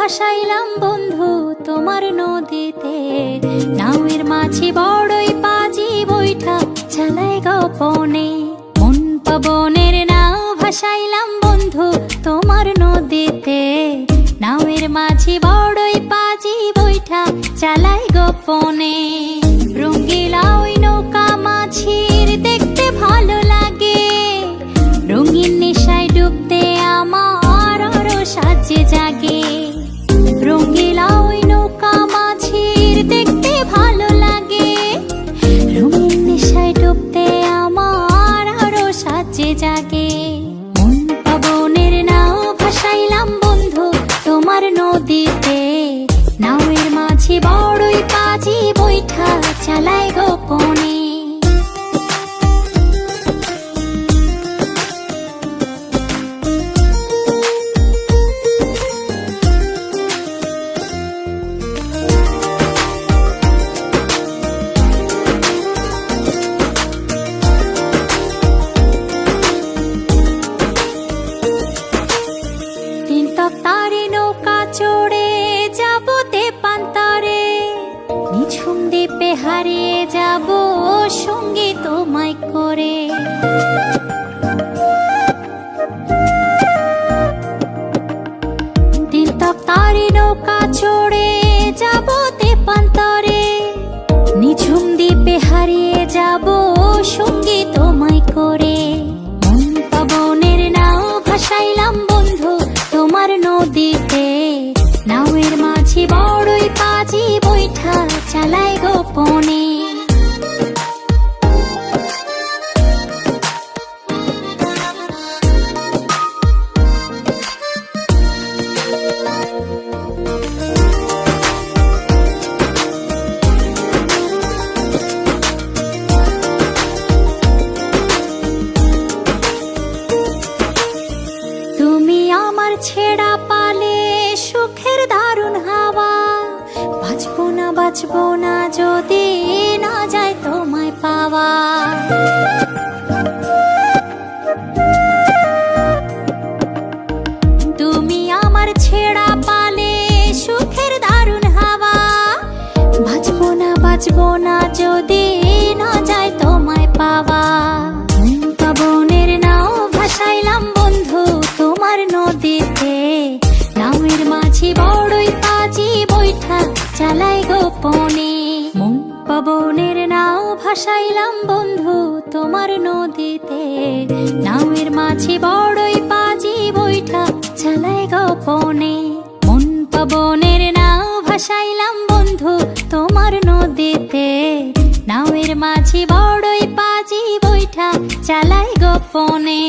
ভাসাইলাম বন্ধু তোমার নদীতে, নাওয়ের মাঝি বড়ই পাজি বৈঠা চালাই গোপনে। মন পবনের নাও ভাসাইলাম বন্ধু তোমার নদীতে, নাওয়ের মাঝি বড়ই পাজি বৈঠা চালাই গোপনে। রঙ্গিলা ওই নৌকা মাঝির দেখতে ভালো লাগে, রঙিন নেশায় ডুবতে আমার আরো সাজে জাগে। রঙ্গিলা ওই নৌকা মাঝির দেখতে ভালো লাগে, রঙিন নেশায় ডুবতে আমার আরো সাজে জাগে। মন পবনের নাও ভাসাইলাম বন্ধু তোমার নদীতে, নাওয়ের মাঝি বড়ই পাজি বৈঠা চালাই গোপনে। তারে নৌকা চড়ে যাব তেপান্তরে, নিঝুম দ্বীপে হারিয়ে যাব সঙ্গী তোমায় করে। তারে নৌকা চড়ে যাব তেপান্তরে, নিঝুম দ্বীপে হারিয়ে যাব সঙ্গী তোমায় করে। মন পবনের নাও ভাসাইলাম বন্ধু তোমার নদীতে, নাওয়ের মাঝি বড়ই পাজি বৈঠা চালাই গোপনে। তুমি আমার ছেড়া পালে সুখের দারুণ হাওয়া, বাঁচবো না যদি না যায় তোমায় পাওয়া। তুমি আমার ছেড়া পালে সুখের দারুণ হাওয়া, বাঁচবো না যদি না যায় তোমায় পাওয়া। পবনের নাও ভাসাইলাম বন্ধু তোমার নদীতে, নাওয়ের মাঝি বড়ই পাজি বৈঠা চালাই গোপনে। মন পবনের নাও ভাসাইলাম বন্ধু তোমার নদীতে, নাওয়ের মাঝি বড়ই পাজি বৈঠা চালাই গোপনে। মন পবনের নাও ভাসাইলাম বন্ধু তোমার নদীতে, নাওয়ের মাঝি বড়ই পাজি বৈঠা চালাই গোপনে।